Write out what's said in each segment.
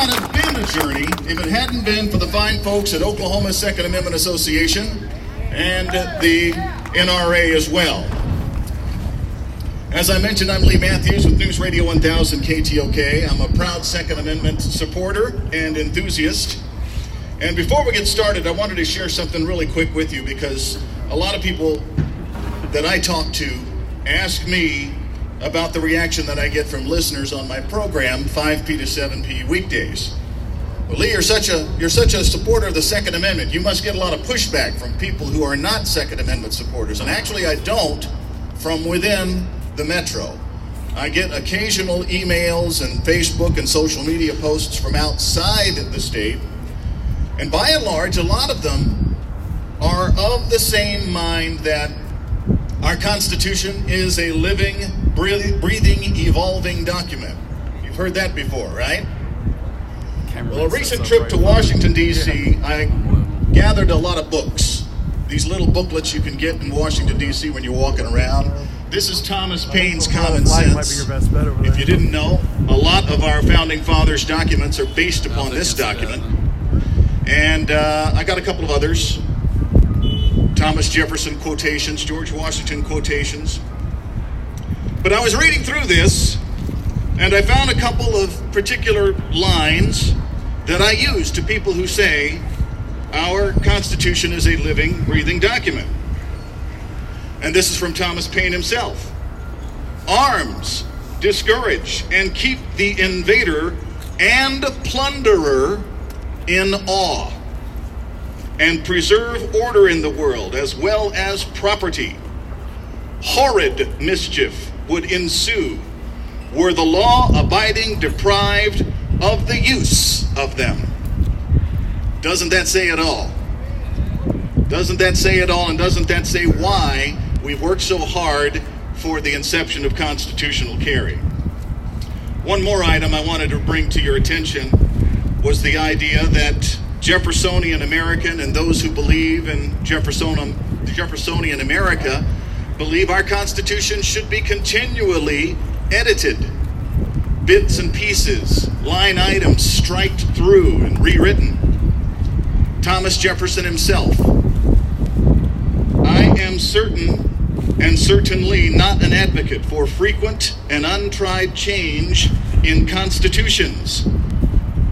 not have been a journey if it hadn't been for the fine folks at Oklahoma Second Amendment Association and the NRA as well. As I mentioned, I'm Lee Matthews with News Radio 1000 KTOK. I'm a proud Second Amendment supporter and enthusiast. And before we get started, I wanted to share something really quick with you because a lot of people that I talk to ask me about the reaction that I get from listeners on my program, 5p to 7p weekdays. Well, Lee, you're such a supporter of the Second Amendment. You must get a lot of pushback from people who are not Second Amendment supporters. And actually, I don't from within the Metro. I get occasional emails and Facebook and social media posts from outside the state. And by and large, a lot of them are of the same mind that our Constitution is a living, breathing, evolving document. You've heard that before, right? Well, a recent trip to Washington, D.C., I gathered a lot of books. These little booklets you can get in Washington, D.C. when you're walking around. This is Thomas Paine's Common Sense. If you didn't know, a lot of our Founding Fathers' documents are based upon this document. And I got a couple of others. Thomas Jefferson quotations, George Washington quotations. But I was reading through this, and I found a couple of particular lines that I use to people who say our Constitution is a living, breathing document. And this is from Thomas Paine himself. Arms discourage and keep the invader and plunderer in awe, and preserve order in the world as well as property. Horrid mischief would ensue were the law-abiding deprived of the use of them. Doesn't that say it all? Doesn't that say it all, and doesn't that say why we've worked so hard for the inception of constitutional carry? One more item I wanted to bring to your attention was the idea that Jeffersonian American and those who believe in Jeffersonian America believe our Constitution should be continually edited. Bits and pieces, line items striked through and rewritten. Thomas Jefferson himself. I am certain and certainly not an advocate for frequent and untried change in constitutions.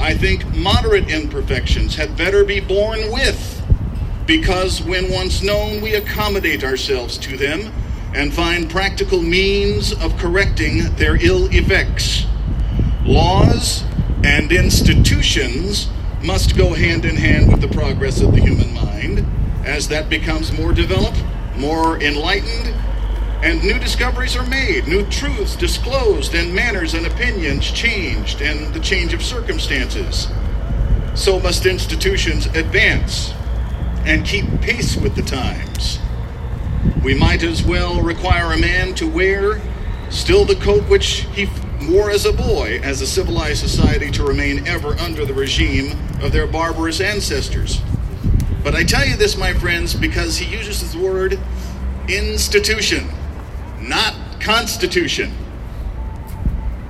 I think moderate imperfections had better be borne with, because when once known, we accommodate ourselves to them and find practical means of correcting their ill effects. Laws and institutions must go hand in hand with the progress of the human mind. As that becomes more developed, more enlightened, and new discoveries are made, new truths disclosed, and manners and opinions changed, and the change of circumstances, so must institutions advance and keep pace with the times. We might as well require a man to wear still the coat which he wore as a boy, as a civilized society to remain ever under the regime of their barbarous ancestors. But I tell you this, my friends, because he uses the word institution, not constitution.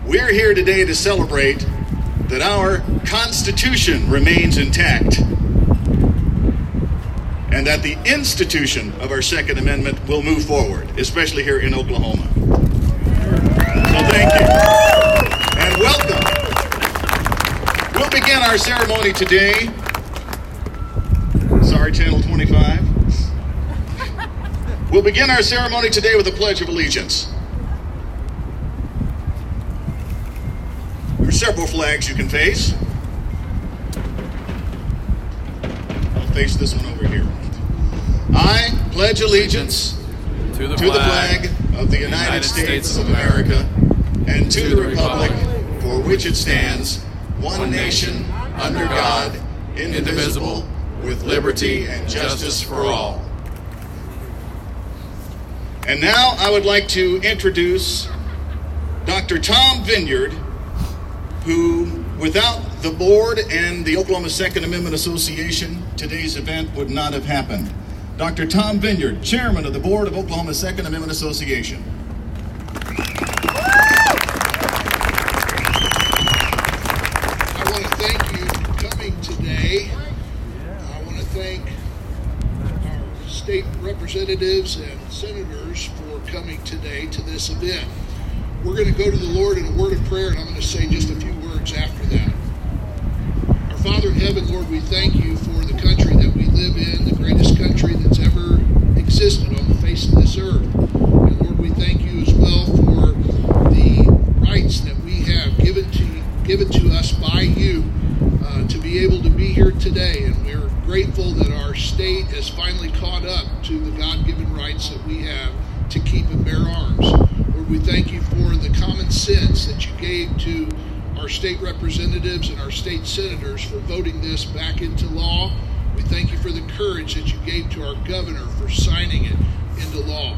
We're here today to celebrate that our Constitution remains intact and that the institution of our Second Amendment will move forward, especially here in Oklahoma. So thank you and welcome. We'll begin our ceremony today. Sorry, Channel 25. We'll begin our ceremony today with a Pledge of Allegiance. There are several flags you can face. I'll face this one over here. I pledge allegiance to the flag of the United States of America and to the republic for which it stands, one nation, under God, indivisible, with liberty and justice for all. And now I would like to introduce Dr. Tom Vineyard, who, without the board and the Oklahoma Second Amendment Association, today's event would not have happened. Dr. Tom Vineyard, Chairman of the Board of Oklahoma Second Amendment Association. I want to thank representatives and senators for coming today to this event. We're going to go to the Lord in a word of prayer, and I'm going to say just a few words after that. Our Father in heaven, Lord, we thank you for the country that we live in, the greatest country that's ever existed on the face of this earth. And Lord, we thank you as well for the rights that we have given to us by you to be able to be here today. And we're grateful that our state has finally caught up to the God-given rights that we have to keep and bear arms. Lord, we thank you for the common sense that you gave to our state representatives and our state senators for voting this back into law. We thank you for the courage that you gave to our governor for signing it into law.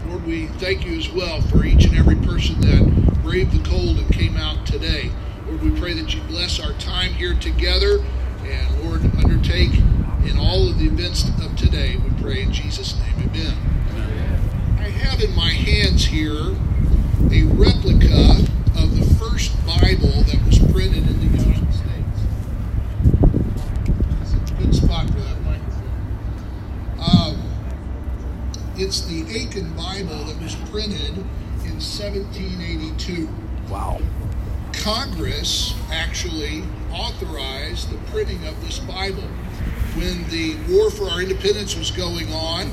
Lord, we thank you as well for each and every person that braved the cold and came out today. Lord, we pray that you bless our time here together, and Lord, undertake in all of the events of today. We pray in Jesus' name, amen. I have in my hands here a replica of the first Bible that was printed in the United States. That's a good spot for that microphone. It's the Aiken Bible that was printed in 1782. Wow. Congress actually authorized the printing of this Bible. When the War for Our Independence was going on,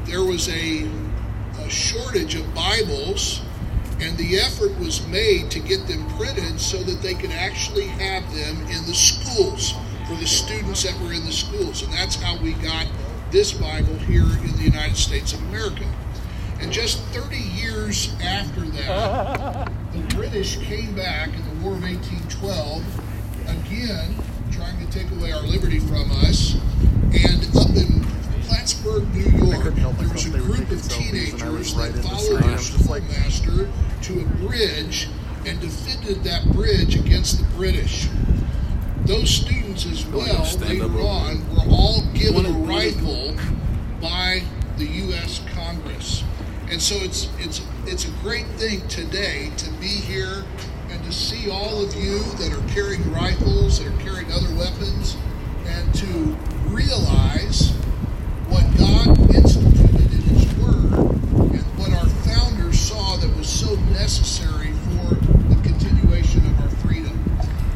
there was a shortage of Bibles, and the effort was made to get them printed so that they could actually have them in the schools for the students that were in the schools. And that's how we got this Bible here in the United States of America. And just 30 years after that, the British came back in the War of 1812, again trying to take away our liberty from us. And up in Plattsburgh, New York, there was a group of teenagers that followed their schoolmaster to a bridge and defended that bridge against the British. Those students as well, later on, were all given a rifle by the U.S. Congress. And so it's a great thing today to be here and to see all of you that are carrying rifles, that are carrying other weapons, and to realize what God instituted in His Word and what our founders saw that was so necessary for the continuation of our freedom.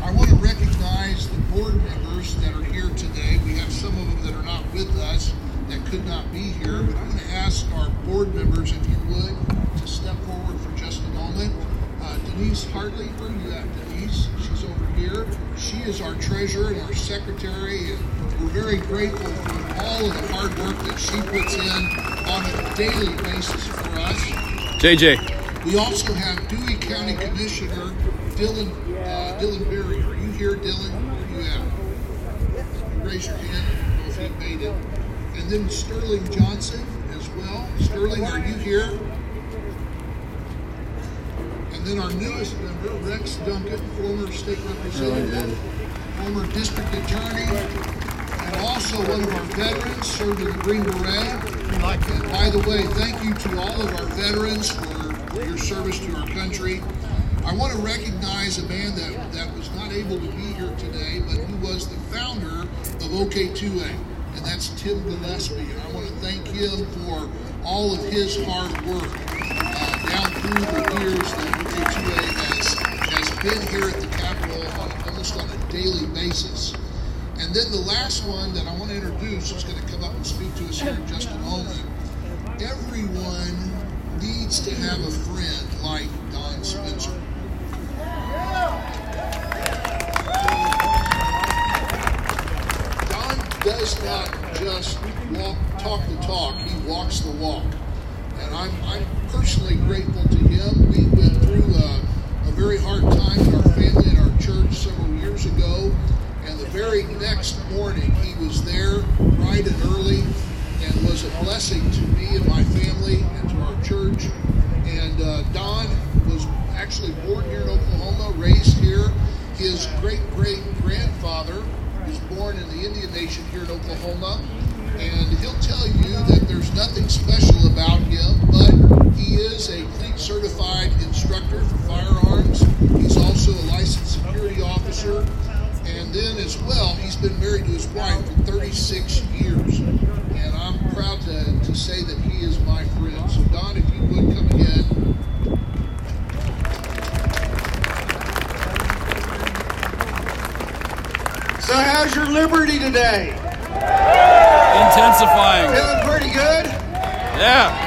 I want to recognize the board members that are here today. We have some of them that are not with us that could not be here, but I'm going to ask our board members, if you would, to step forward for just a moment. Denise Hartley, where are you at, Denise? She's over here. She is our treasurer and our secretary, and we're very grateful for all of the hard work that she puts in on a daily basis for us. JJ. We also have Dewey County Commissioner Dylan Berry. Are you here, Dylan? Where are you at? Raise your hand. I don't know if he made it. And then Sterling Johnson as well. Sterling, are you here? And then our newest member, Rex Duncan, former state representative, former district attorney, and also one of our veterans, served in the Green Beret. And by the way, thank you to all of our veterans for your service to our country. I want to recognize a man that was not able to be here today, but who was the founder of OK2A, and that's Tim Gillespie. And I want to thank him for all of his hard work down through the years that OK2A has been here at the Capitol almost on a daily basis. And then the last one that I want to introduce is going to come up and speak to us here in just a moment. Everyone needs to have a friend like Don Spencer. Don does not just talk the talk, he walks the walk. And I'm personally grateful to him. We went through a very hard time in our family and our church several years ago. And the very next morning, he was there bright and early and was a blessing to me and my family and to our church. And Don was actually born here in Oklahoma, raised here. His great-great-grandfather was born in the Indian Nation here in Oklahoma. And he'll tell you that there's nothing special about him, but he is a fleet certified instructor for firearms. He's also a licensed security officer. And then as well, he's been married to his wife for 36 years. And I'm proud to say that he is my friend. So Don, if you would come ahead. So how's your liberty today? Intensifying. Feeling pretty good? Yeah.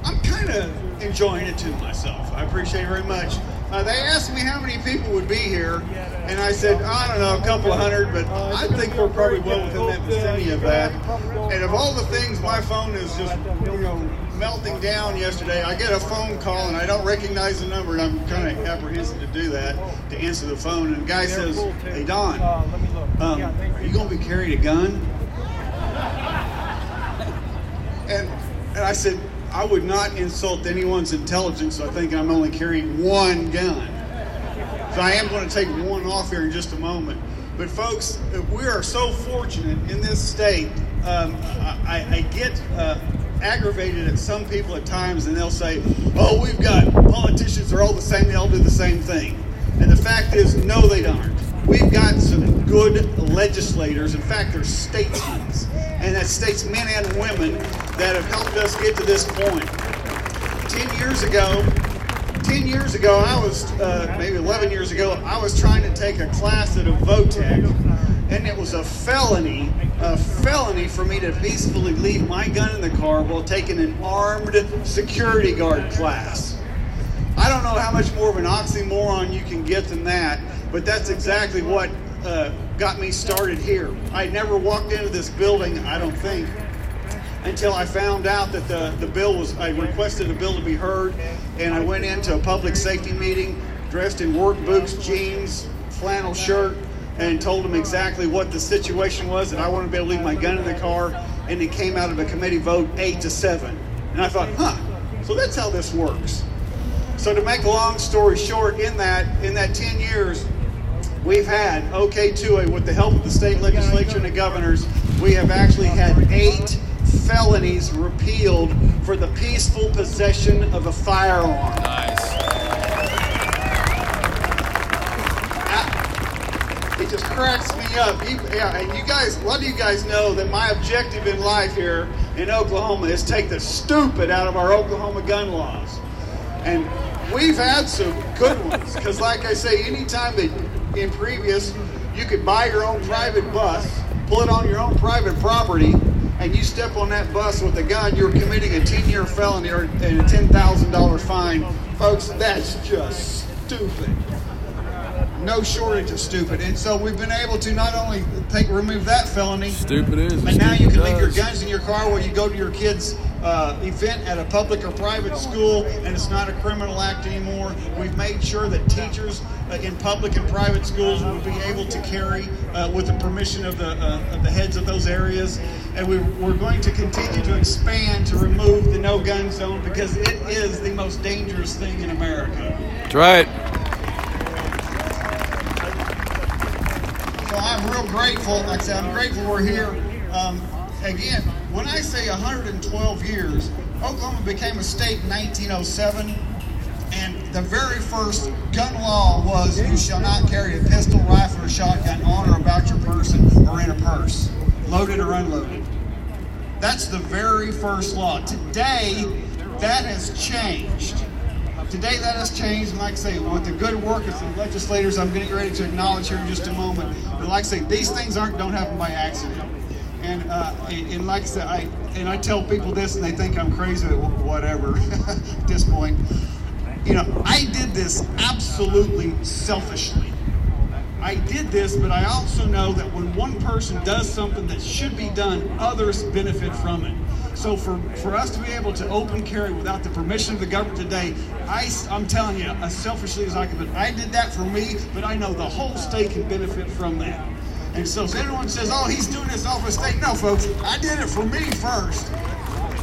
I'm kind of enjoying it too myself. I appreciate it very much. They asked me how many people would be here, and I said, I don't know, a couple of hundred, but I think we're probably well within that vicinity of that. And of all the things, my phone is just, melting down yesterday. I get a phone call, and I don't recognize the number, and I'm kind of apprehensive to do that, to answer the phone. And the guy says, hey, Don, are you going to be carrying a gun? And I said, I would not insult anyone's intelligence by thinking I'm only carrying one gun. So I am going to take one off here in just a moment. But folks, we are so fortunate in this state. I get aggravated at some people at times, and they'll say, oh, we've got politicians, they're all the same, they all do the same thing. And the fact is, no, they don't. We've got some good legislators. In fact, they're statesmen. And that's statesmen and women that have helped us get to this point. 10 years ago, I was, maybe 11 years ago, I was trying to take a class at a VOTEC, and it was a felony for me to peacefully leave my gun in the car while taking an armed security guard class. I don't know how much more of an oxymoron you can get than that, but that's exactly what got me started here. I never walked into this building, I don't think, until I found out that the bill was, I requested a bill to be heard, and I went into a public safety meeting dressed in work boots, jeans, flannel shirt, and told them exactly what the situation was, that I wanted to be able to leave my gun in the car, and it came out of a committee vote 8-7. And I thought, so that's how this works. So to make a long story short, in that 10 years, we've had OK2A, with the help of the state legislature and the governors, we have actually had 8 felonies repealed for the peaceful possession of a firearm. Nice. It just cracks me up. And you guys, a lot of you guys know that my objective in life here in Oklahoma is take the stupid out of our Oklahoma gun laws. And we've had some good ones, because like I say, anytime that in previous, you could buy your own private bus, pull it on your own private property, and you step on that bus with a gun, you're committing a 10-year felony and a $10,000 fine. Folks, that's just stupid. No shortage of stupid. And so we've been able to not only remove that felony, Stupid is. but now you can leave your guns in your car while you go to your kids' event at a public or private school, and it's not a criminal act anymore. We've made sure that teachers in public and private schools will be able to carry with the permission of the heads of those areas. And we're going to continue to expand to remove the no-gun zone, because it is the most dangerous thing in America. That's right. So I'm real grateful. Like I said, I'm grateful we're here. Again, when I say 112 years, Oklahoma became a state in 1907, and the very first gun law was you shall not carry a pistol, rifle, or shotgun on or about your person or in a purse, loaded or unloaded. That's the very first law. Today, that has changed. Today that has changed, and like I say, with the good work of some legislators I'm getting ready to acknowledge here in just a moment, but like I say, these things don't happen by accident. And like I said, I tell people this and they think I'm crazy, whatever, at this point. I did this absolutely selfishly. I did this, but I also know that when one person does something that should be done, others benefit from it. So for us to be able to open carry without the permission of the government today, I'm telling you, as selfishly as I can, but I did that for me, but I know the whole state can benefit from that. And so if anyone says, oh, he's doing this all for the state, no, folks, I did it for me first.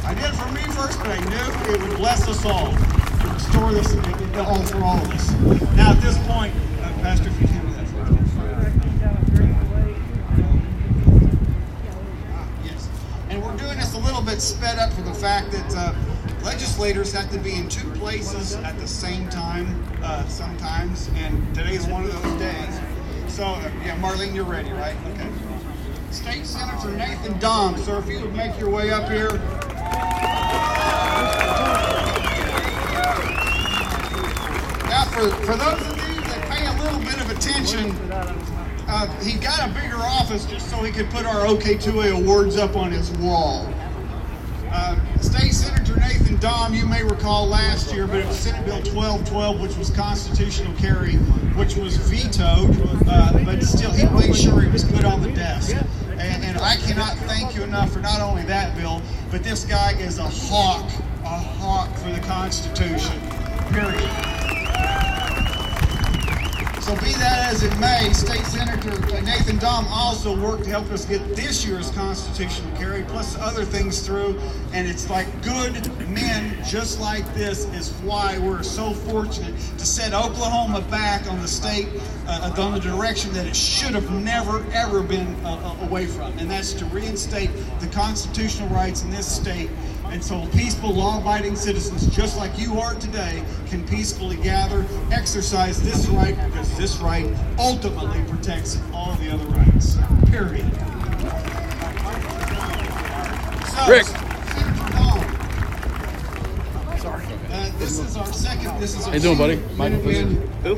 I did it for me first, but I knew it would bless us all. It would restore this all for all of us. Now at this point, Pastor, if you can do that for us. Yes. And we're doing this a little bit sped up for the fact that legislators have to be in two places at the same time sometimes, and today is one of those days. So, yeah, Marlene, you're ready, right? Okay. State Senator Nathan Dahm, sir, if you would make your way up here. Now, for those of you that pay a little bit of attention, he got a bigger office just so he could put our OK2A awards up on his wall. State Senator Nathan Dahm, you may recall last year, but it was Senate Bill 1212, which was constitutional carry, which was vetoed, but still he made sure it was put on the desk. And I cannot thank you enough for not only that bill, but this guy is a hawk for the Constitution, period. So be that as it may, State Senator Nathan Dahm also worked to help us get this year's constitutional carry, plus other things through, and it's like good men just like this is why we're so fortunate to set Oklahoma back on the state, on the direction that it should have never, ever been away from, and that's to reinstate the constitutional rights in this state. And so peaceful, law-abiding citizens, just like you are today, can peacefully gather, exercise this right, because this right ultimately protects all the other rights. Period. So, Rick. Senator Dahm, this is our second. This is our How you doing, buddy? Michael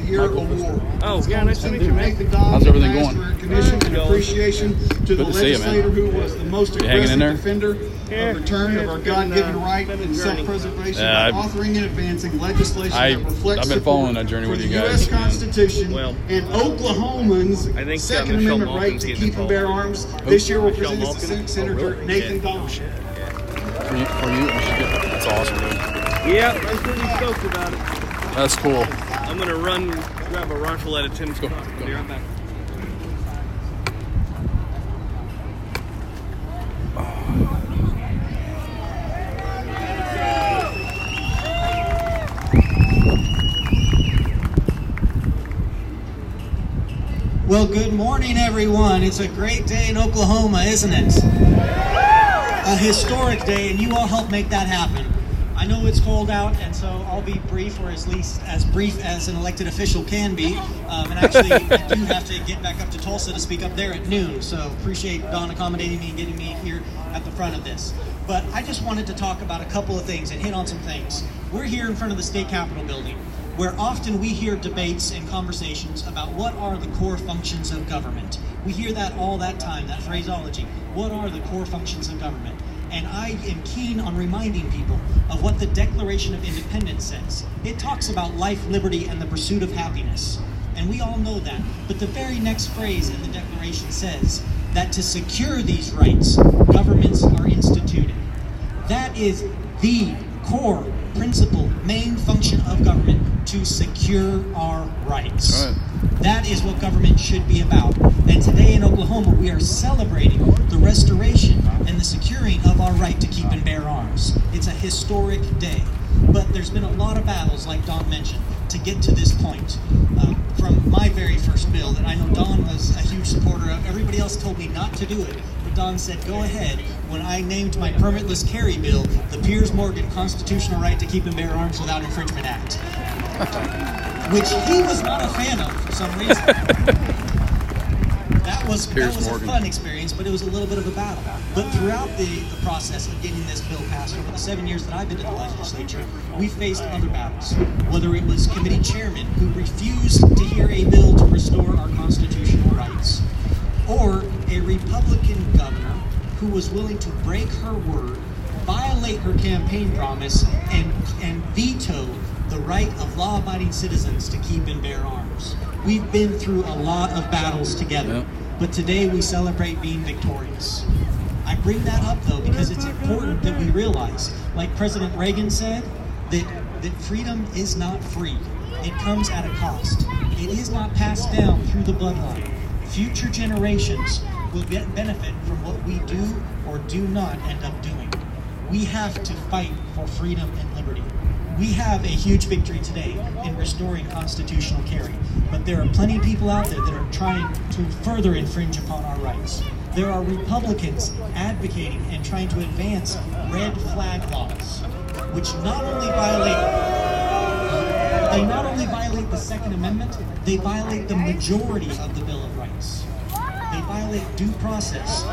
Year Award. Oh, yeah, nice to meet you, man. Nathan Dahm, How's everything going? for recognition and appreciation to the Good to see you, man. legislator who was the most You hanging in aggressive there? defender of return of our God-given right and self-preservation by authoring and advancing legislation that reflects I've been following that journey for with the you guys, U.S. man. Constitution Well, and Oklahomans' I think, Second Michelle Amendment right Malkin's to getting keep and bear involved. arms. This year we're Michelle presenting to Malkin? Senator really? Nathan Yeah. Dahm. For you, that's awesome, dude. Yeah, I'm pretty stoked about it. That's cool. I'm gonna grab a rifle at Tim's car. Be right back. Well, good morning, everyone. It's a great day in Oklahoma, isn't it? A historic day, and you all helped make that happen. I know it's cold out, and so I'll be brief, or at least as brief as an elected official can be. And actually, I do have to get back up to Tulsa to speak up there at noon, so appreciate Don accommodating me and getting me here at the front of this. But I just wanted to talk about a couple of things and hit on some things. We're here in front of the State Capitol building, where often we hear debates and conversations about what are the core functions of government. We hear that all that time, that phraseology. What are the core functions of government? And I am keen on reminding people of what the Declaration of Independence says. It talks about life, liberty, and the pursuit of happiness. And we all know that. But the very next phrase in the Declaration says that to secure these rights, governments are instituted. That is the core principle, main function of government, to secure our rights. Right. That is what government should be about. And today in Oklahoma, we are celebrating the restoration and the securing of our right to keep and bear arms. It's a historic day. But there's been a lot of battles, like Don mentioned, to get to this point. From my very first bill that I know Don was a huge supporter of, everybody else told me not to do it. But Don said, go ahead. When I named my permitless carry bill, the Piers Morgan Constitutional Right to Keep and Bear Arms Without Infringement Act, which he was not a fan of for some reason. That was a fun experience, but it was a little bit of a battle. But throughout the process of getting this bill passed over the 7 years that I've been in the legislature, we faced other battles. Whether it was committee chairmen who refused to hear a bill to restore our constitutional rights, or a Republican governor who was willing to break her word, violate her campaign promise, and veto the right of law-abiding citizens to keep and bear arms. We've been through a lot of battles together, but today we celebrate being victorious. I bring that up, though, because it's important that we realize, like President Reagan said, that freedom is not free. It comes at a cost. It is not passed down through the bloodline. Future generations will benefit from what we do or do not end up doing. We have to fight for freedom and liberty. We have a huge victory today in restoring constitutional carry, but there are plenty of people out there that are trying to further infringe upon our rights. There are Republicans advocating and trying to advance red flag laws. which not only violate the Second Amendment, they violate the majority of the Bill of Rights. They violate due process.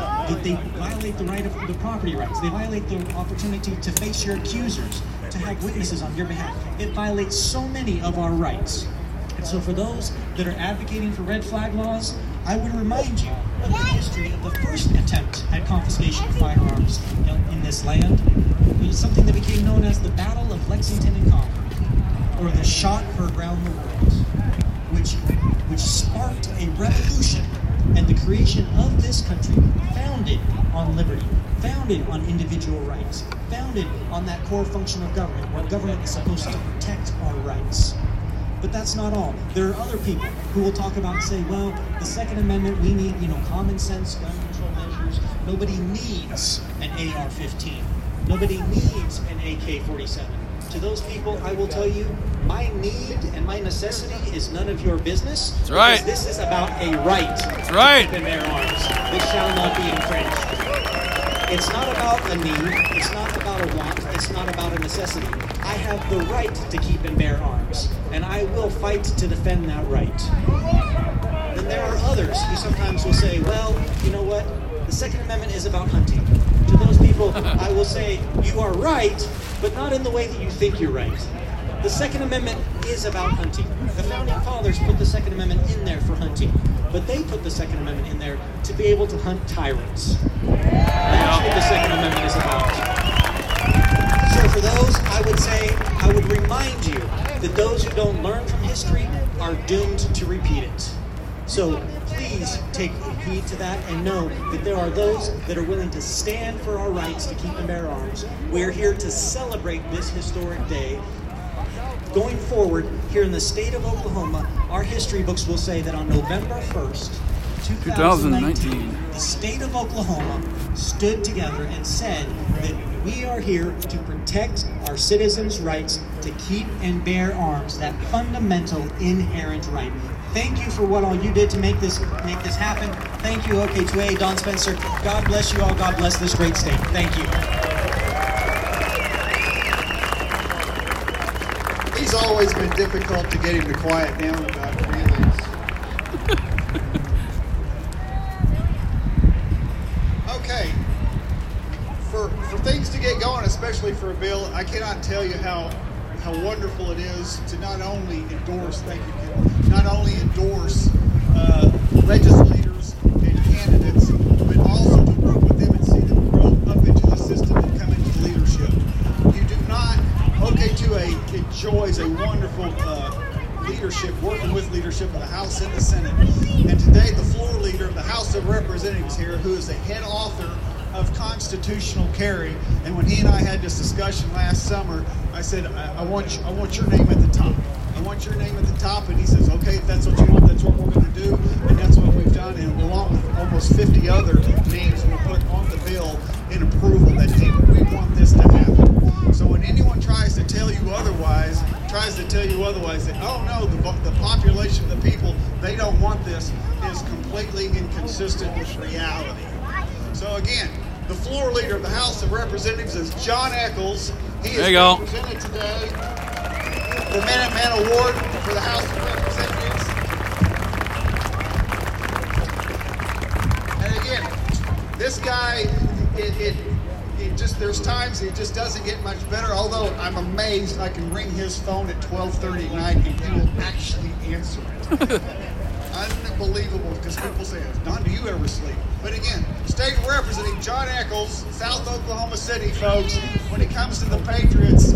They violate the right of the property rights. They violate the opportunity to face your accusers, to have witnesses on your behalf. It violates so many of our rights. And so for those that are advocating for red flag laws, I would remind you of the history of the first attempt at confiscation of firearms in this land. It was something that became known as the Battle of Lexington and Concord, or the Shot Heard Round the World, which sparked a revolution and the creation of this country founded on liberty, founded on individual rights, founded on that core function of government, where government is supposed to protect our rights. But that's not all. There are other people who will talk about and say, well, the Second Amendment, we need, common sense gun control measures. Nobody needs an AR-15. Nobody needs an AK-47. To those people, I will tell you, my need and my necessity is none of your business. That's right. Because this is about a right. That's right. To keep and bear arms. This shall not be infringed. It's not about a need. It's not about a want. It's not about a necessity. I have the right to keep and bear arms, and I will fight to defend that right. Then there are others who sometimes will say, well, you know what? The Second Amendment is about hunting. To those people, I will say, you are right, but not in the way that you think you're right. The Second Amendment is about hunting. The Founding Fathers put the Second Amendment in there for hunting, but they put the Second Amendment in there to be able to hunt tyrants. That's what the Second Amendment is about. So for those, I would remind you that those who don't learn from history are doomed to repeat it. So please take heed to that and know that there are those that are willing to stand for our rights to keep and bear arms. We're here to celebrate this historic day. Going forward, here in the state of Oklahoma, our history books will say that on November 1st, 2019, the state of Oklahoma stood together and said that we are here to protect our citizens' rights to keep and bear arms, that fundamental inherent right. Thank you for what all you did to make this happen. Thank you, OK2A, Don Spencer. God bless you all. God bless this great state. Thank you. He's always been difficult to get him to quiet down about feelings. Okay. For things to get going, especially for a bill, I cannot tell you how wonderful it is to not only endorse, legislators and candidates, but also to work with them and see them grow up into the system and come into leadership. You do not, OK2A enjoys a wonderful working with leadership in the House and the Senate. And today the floor leader of the House of Representatives here, who is the head author of constitutional carry, and when he and I had this discussion last summer, I said, I want your name at the top. I want your name at the top, and he says, okay, if that's what you want, that's what we're going to do, and that's what we've done, and along with almost 50 other names we'll put on the bill in approval that, hey, we want this to happen. So when anyone tries to tell you otherwise, that, oh no, the population, the people, they don't want this, is completely inconsistent with reality. So again, the floor leader of the House of Representatives is John Echols. He is presented today the Minuteman Award for the House of Representatives. And again, this guy, it just, there's times it just doesn't get much better, although I'm amazed I can ring his phone at 12:30 at night and he will actually answer it. Unbelievable, because people say, Don, do you ever sleep? But again, State Representative John Echols, South Oklahoma City, folks. When it comes to the Patriots,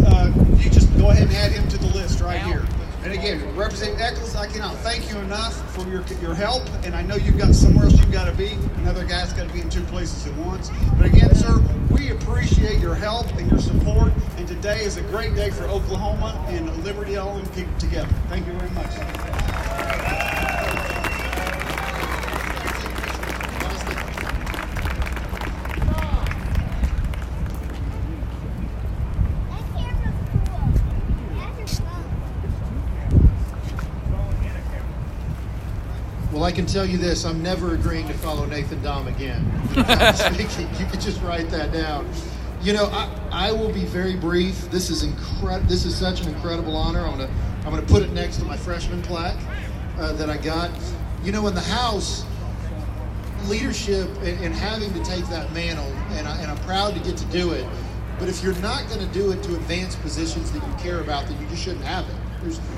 you just go ahead and add him to the list right here. And again, Representative Echols, I cannot thank you enough for your help. And I know you've got somewhere else you've got to be. Another guy's got to be in two places at once. But again, sir, we appreciate your help and your support. And today is a great day for Oklahoma and Liberty all and keep together. Thank you very much. Well, I can tell you this, I'm never agreeing to follow Nathan Dahm again. Speaking, you could just write that down. You know, I will be very brief. This is This is such an incredible honor. I'm gonna put it next to my freshman plaque that I got. You know, in the House, leadership and having to take that mantle, and I'm proud to get to do it. But if you're not going to do it to advance positions that you care about, then you just shouldn't have it.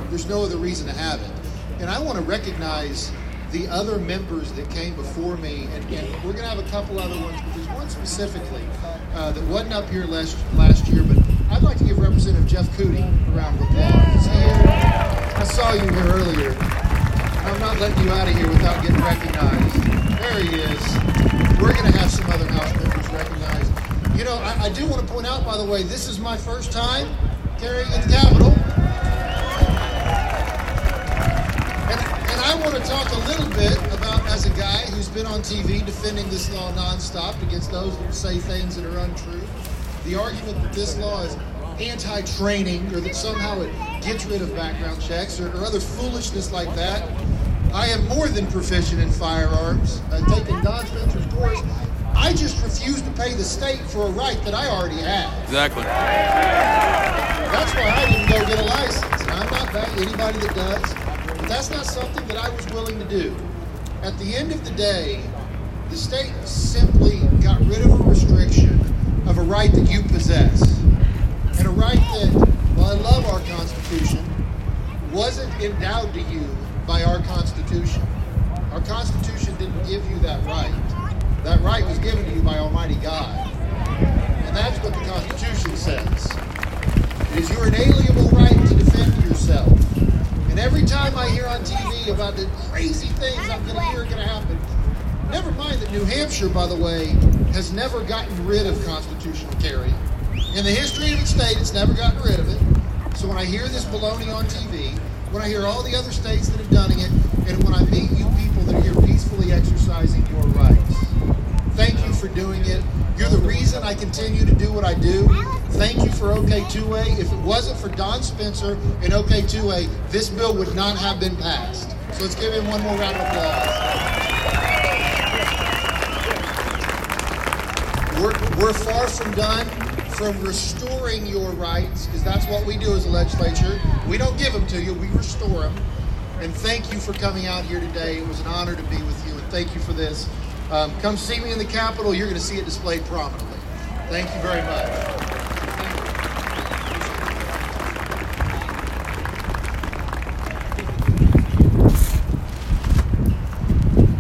There's no other reason to have it. And I want to recognize the other members that came before me, and we're going to have a couple other ones, but there's one specifically that wasn't up here last year, but I'd like to give Representative Jeff Coody a round of applause. Is he here? I saw you here earlier. I'm not letting you out of here without getting recognized. There he is. We're going to have some other House members recognized. You know, I do want to point out, by the way, this is my first time carrying at the Capitol. And I want to talk a little bit about, as a guy who's been on TV defending this law nonstop against those that say things that are untrue, the argument that this law is anti-training or that somehow it gets rid of background checks or other foolishness like that. I am more than proficient in firearms. Taking Don Spencer's course, I just refuse to pay the state for a right that I already have. Exactly. That's why I didn't go get a license. And I'm not bad anybody that does, but that's not something that I was willing to do. At the end of the day, the state simply got rid of a restriction of a right that you possess. And a right that, while I love our Constitution, wasn't endowed to you by our Constitution. Our Constitution didn't give you that right. That right was given to you by Almighty God. And that's what the Constitution says. It is your inalienable right to defend yourself. And every time I hear on TV about the crazy things I'm going to hear are going to happen, never mind that New Hampshire, by the way, has never gotten rid of constitutional carry. In the history of its state, it's never gotten rid of it. So when I hear this baloney on TV, when I hear all the other states that have done it, and when I meet you people that are here peacefully exercising your rights, thank you for doing it. You're the reason I continue to do what I do. Thank you for OK2A. If it wasn't for Don Spencer and OK2A, this bill would not have been passed. So let's give him one more round of applause. We're far from done from restoring your rights, because that's what we do as a legislature. We don't give them to you, we restore them. And thank you for coming out here today. It was an honor to be with you, and thank you for this. Come see me in the Capitol. You're going to see it displayed prominently. Thank you very much.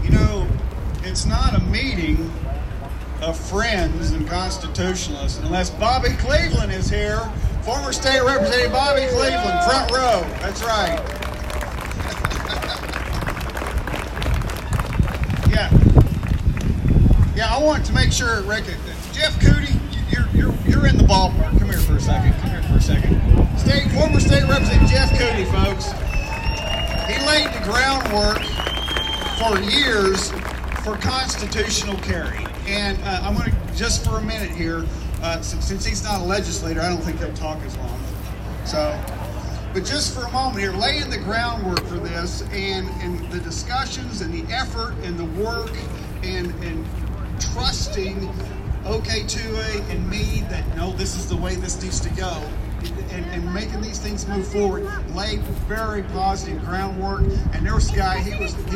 You know, it's not a meeting of friends and constitutionalists unless Bobby Cleveland is here. Former state representative Bobby Cleveland, front row. That's right. Yeah, I want to make sure, Jeff Coody, you're in the ballpark. Come here for a second. Former state representative Jeff Coody, folks. He laid the groundwork for years for constitutional carry. And I'm going to, just for a minute here, since he's not a legislator, I don't think he'll talk as long. But just for a moment here, laying the groundwork for this and the discussions and the effort and the work and trusting OK2A and me that, no, this is the way this needs to go. And making these things move forward, laid very positive groundwork. And there was a guy, he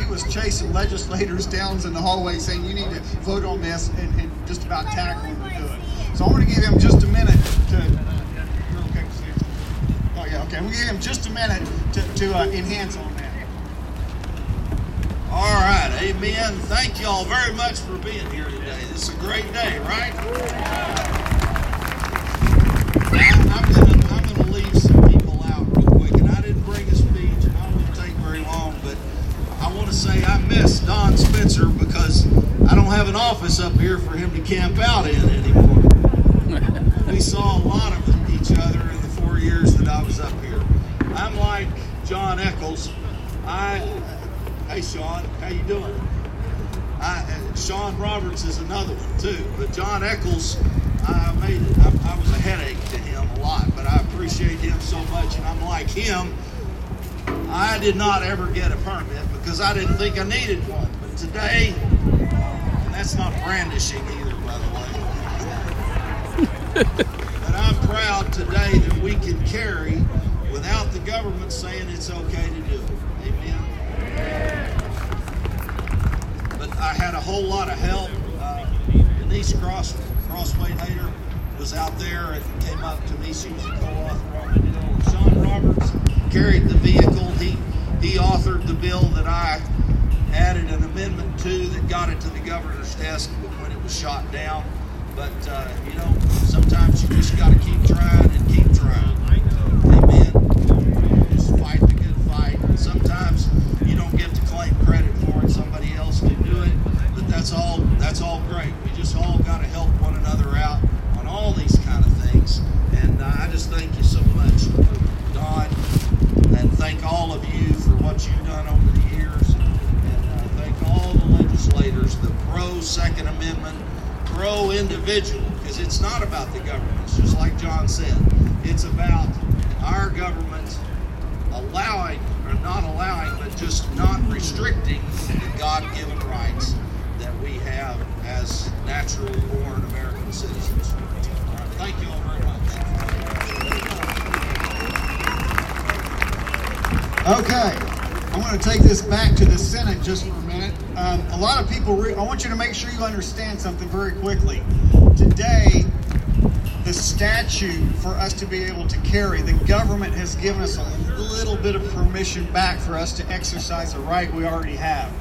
was chasing legislators down in the hallway saying, you need to vote on this, and just about tackling them to do it. So I'm going to give him just a minute to, okay, oh yeah, okay, we'll give him just a minute to enhance on that. All right, amen. Thank you all very much for being here today. This is a great day, right? I'm gonna leave some people out real quick, and I didn't bring a speech, and I won't take very long, but I want to say I miss Don Spencer because I don't have an office up here for him to camp out in anymore. We saw a lot of each other in the 4 years that I was up here. I'm like John Eccles. Hey Sean, how you doing? Sean Roberts is another one too, but John Eccles, I was a headache to him a lot, but I appreciate him so much, and I'm like him. I did not ever get a permit because I didn't think I needed one, but today, and that's not brandishing either, by the way. that I'm proud today that we can carry without the government saying it's okay to do it. Amen. But I had a whole lot of help. Denise Crossway-Hader was out there and came up to me. She was a co-author on the deal. Sean Roberts carried the vehicle. He authored the bill that I added an amendment to that got it to the governor's desk when it was shot down. But, sometimes you just got to keep trying and keep trying. Amen. Just fight the good fight. Sometimes you don't get to claim credit for it. Somebody else can do it. But that's all great. We just all got to help one another out on all these kind of things. And I just thank you so much, Don, and thank all of you for what you've done over the years. And thank all the legislators, the pro-Second Amendment, pro-individual, because it's not about the government. It's just like John said. It's about our government allowing, or not allowing, but just not restricting the God-given rights that we have as naturally born American citizens. All right, thank you all very much. Okay, I'm going to take this back to the Senate just for a minute. A lot of people, I want you to make sure you understand something very quickly. Today, the statute for us to be able to carry, the government has given us a little bit of permission back for us to exercise a right we already have.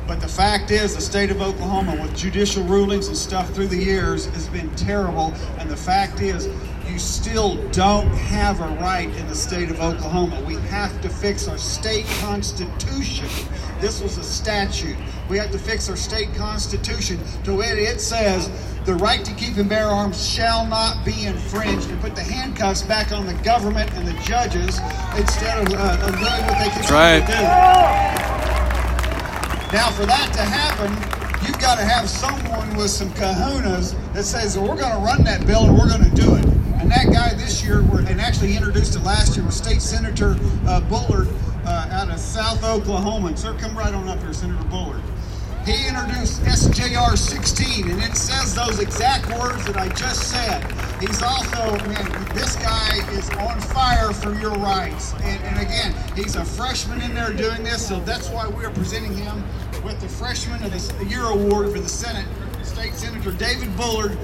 But the fact is, the state of Oklahoma, with judicial rulings and stuff through the years, has been terrible. And the fact is, you still don't have a right in the state of Oklahoma. We have to fix our state constitution. This was a statute. We have to fix our state constitution to where it says the right to keep and bear arms shall not be infringed, and put the handcuffs back on the government and the judges instead of doing what they continue to do. Now, for that to happen, you've got to have someone with some kahunas that says, well, we're going to run that bill and we're going to do it. And that guy this year, and actually introduced it last year, was State Senator Bullard out of South Oklahoma. And sir, come right on up here, Senator Bullard. He introduced SJR 16, and it says those exact words that I just said. He's also, this guy is on fire for your rights. And again, he's a freshman in there doing this, so that's why we are presenting him with the Freshman of the Year Award for the Senate. State Senator David Bullard.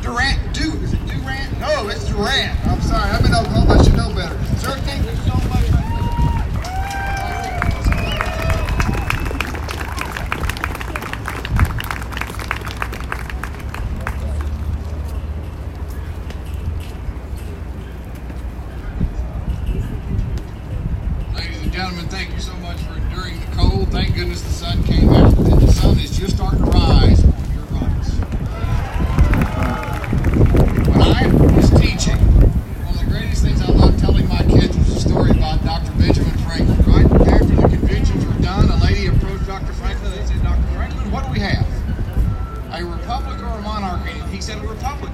Durant? Is it Durant? No, it's Durant. I'm sorry, I'm in Oklahoma, I should know better. Sir, thank you so much. Gentlemen, thank you so much for enduring the cold. Thank goodness the sun came out, and the sun is just starting to rise on your rights. When I was teaching, one of the greatest things I loved telling my kids was a story about Dr. Benjamin Franklin. Right after the conventions were done, a lady approached Dr. Franklin and said, Dr. Franklin, what do we have? A republic or a monarchy? And he said, a republic,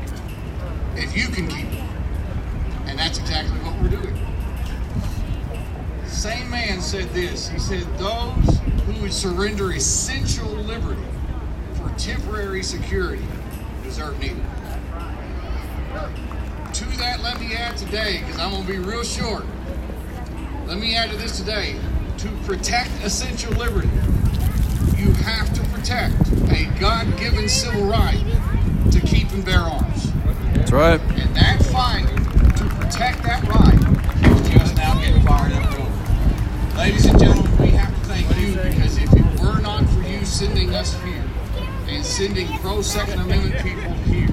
if you can keep it. And that's exactly what we're doing. Same man said this. He said, those who would surrender essential liberty for temporary security deserve neither. To that, let me add today, because I'm going to be real short. Let me add to this today. To protect essential liberty, you have to protect a God-given civil right to keep and bear arms. That's right. And that fight to protect that right is just now getting fired up. Ladies and gentlemen, we have to thank you, because if it were not for you sending us here and sending pro-Second Amendment people here,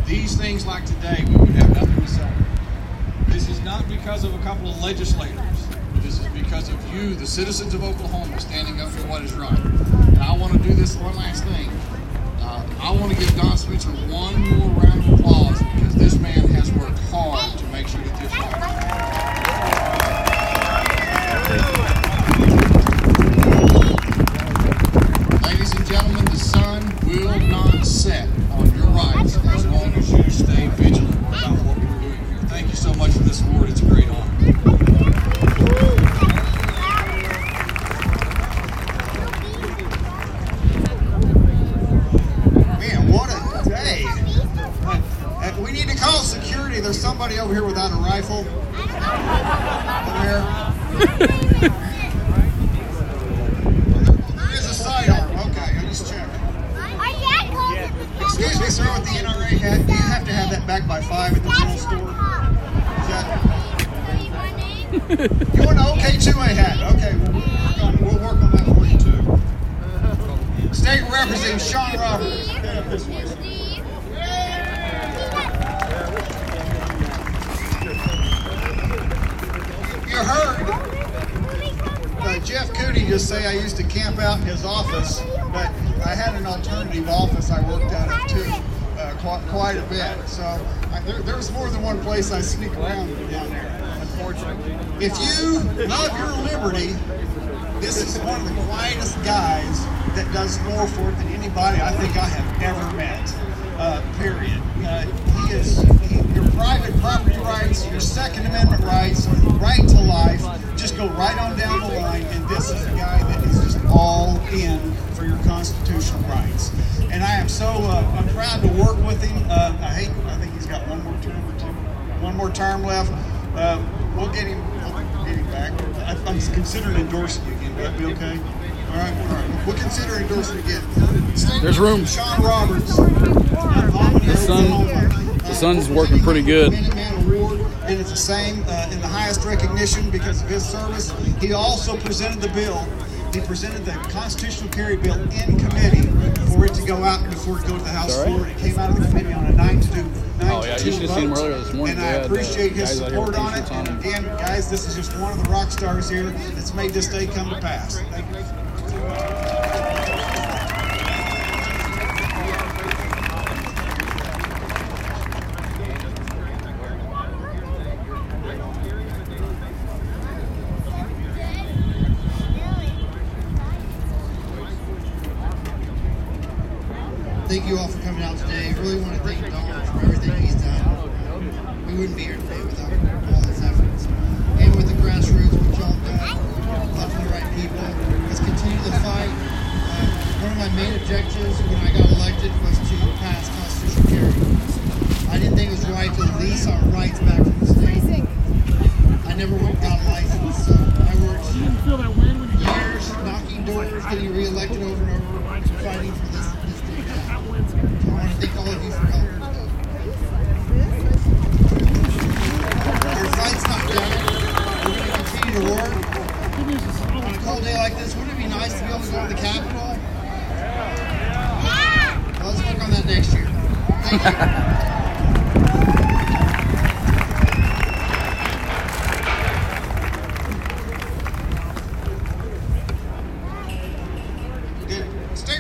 these things like today, we would have nothing to say. This is not because of a couple of legislators. This is because of you, the citizens of Oklahoma, standing up for what is right. And I want to do this one last thing. I want to give Don Spitzer one more round of applause, because this man has worked hard to make sure that this happens. Ladies and gentlemen, the sun will not set on your rights as long as you stay vigilant about what we're doing here. Thank you so much for this award. It's a great honor. Man, what a day. We need to call security. There's somebody over here without a rifle. Over here. There is a sidearm. Okay, I just checked. Excuse me, sir, with the NRA hat, do you have to have that back by 5 at the general store? Is that... You want an OK2A hat? Okay, we'll work on that for you too. State Representative Sean Roberts. Stand up this way. You heard Jeff Cooney just say I used to camp out in his office, but I had an alternative office I worked out of too, quite a bit. So there's more than one place I sneak around down there, unfortunately. If you love your liberty, this is one of the quietest guys that does more for it than anybody I think I have ever met, period. Your private property rights, your Second Amendment rights, right to life, just go right on down the line, and this is a guy that is just all in for your constitutional rights. And I am so, I'm proud to work with him. I think he's got one more term left. We'll get him back. I'm considering endorsing you again. Will that be okay? All right. We'll consider endorsing again. There's room. Sean Roberts. The sun's working pretty good. And it's the same in the highest recognition because of his service. He also presented the bill. He presented the constitutional carry bill in committee for it to go out before it go to the House floor. It came out of the committee on a 9-2. Oh yeah, you should have seen him earlier this morning. And I appreciate his support on it. And again, guys, this is just one of the rock stars here that's made this day come to pass. Thank you. Thank you all for coming out today. I really want to thank Don for everything he's done. We wouldn't be here today without all his efforts. And with the grassroots, which y'all done, left and the right people. Let's continue the fight. One of my main objectives when I got elected was to pass constitutional carry. I didn't think it was right to lease our rights back from the state. I never got a license, so I worked years knocking doors, getting re-elected over and over, fighting for this. I want to thank all of you for helping today. Our fight's not done. We're going to continue to work. On a cold day like this, wouldn't it be nice to be able to go to the Capitol? Well, let's work on that next year. Thank you.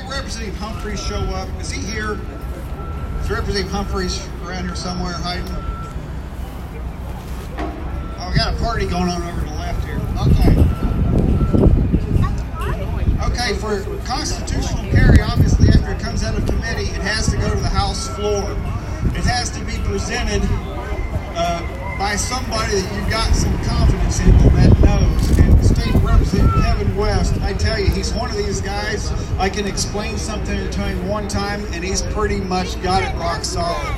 Representative Humphreys show up? Is he here? Is Representative Humphreys around here somewhere hiding? Oh, we got a party going on over to the left here. Okay, for constitutional carry, obviously after it comes out of committee, it has to go to the House floor. It has to be presented by somebody that you've got some confidence in that knows. And State Representative Kevin West, I tell you, he's one of these guys, I can explain something to him one time and he's pretty much got it rock solid.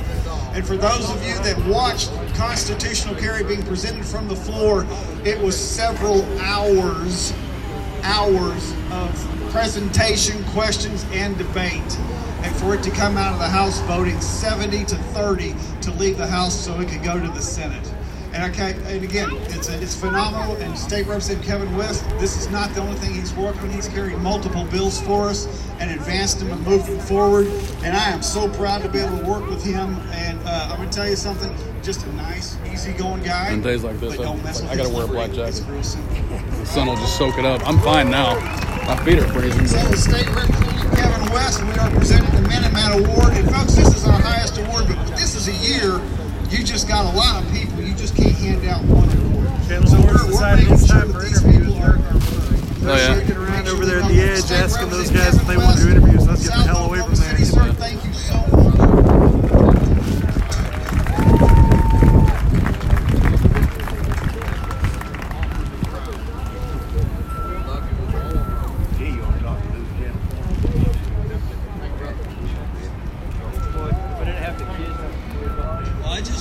And for those of you that watched constitutional carry being presented from the floor, it was several hours of presentation, questions, and debate. And for it to come out of the House voting 70-30 to leave the House so it could go to the Senate. And again, it's phenomenal. And State Representative Kevin West, this is not the only thing he's worked on. He's carried multiple bills for us and advanced them and moved them forward. And I am so proud to be able to work with him. And I'm going to tell you something, just a nice, easygoing guy. On days like this, I got to wear a black jacket. Real simple. The sun will just soak it up. I'm fine now. My feet are freezing. So State Representative Kevin West, we are presenting the Minuteman Award. And folks, this is our highest award, but this is a year you just got a lot of people. You just can't hand out one award. So we're making sure that these people are shaking around over there at the edge, asking those guys if they want to do interviews. Let's get the hell away from there. Sir, thank you so much.